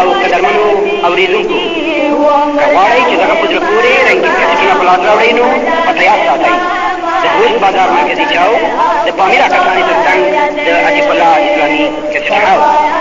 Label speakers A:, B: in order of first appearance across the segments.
A: او قدرمنو اوریدونکو که غواړئ چې دغه په زړه پورې رنګین کیسټونه په لاس راوړئ نو ورته یاد ساتئ د خوست بازار مرکزي چوک د پامیر اکاټانې تر څنګ د عتیق الله اسلامي کیسټ هاوس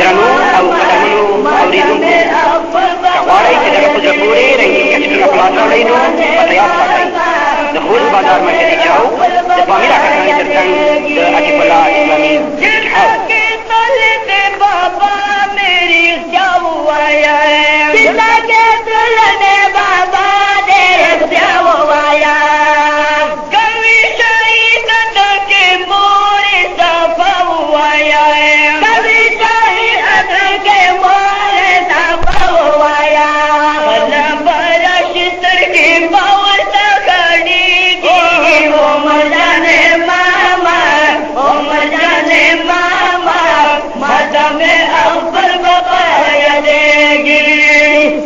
A: درنو او قدرمنو اوریدونکو که غواړئ چې دغه په زړه پورې رنګین کیسټونه په لاس راوړئ نو ورته یاد ساتئ د خوست بازار مرکزي چوک د پامیر اکاټانې تر څنګ د عتیق الله اسلامي کیسټ هاوس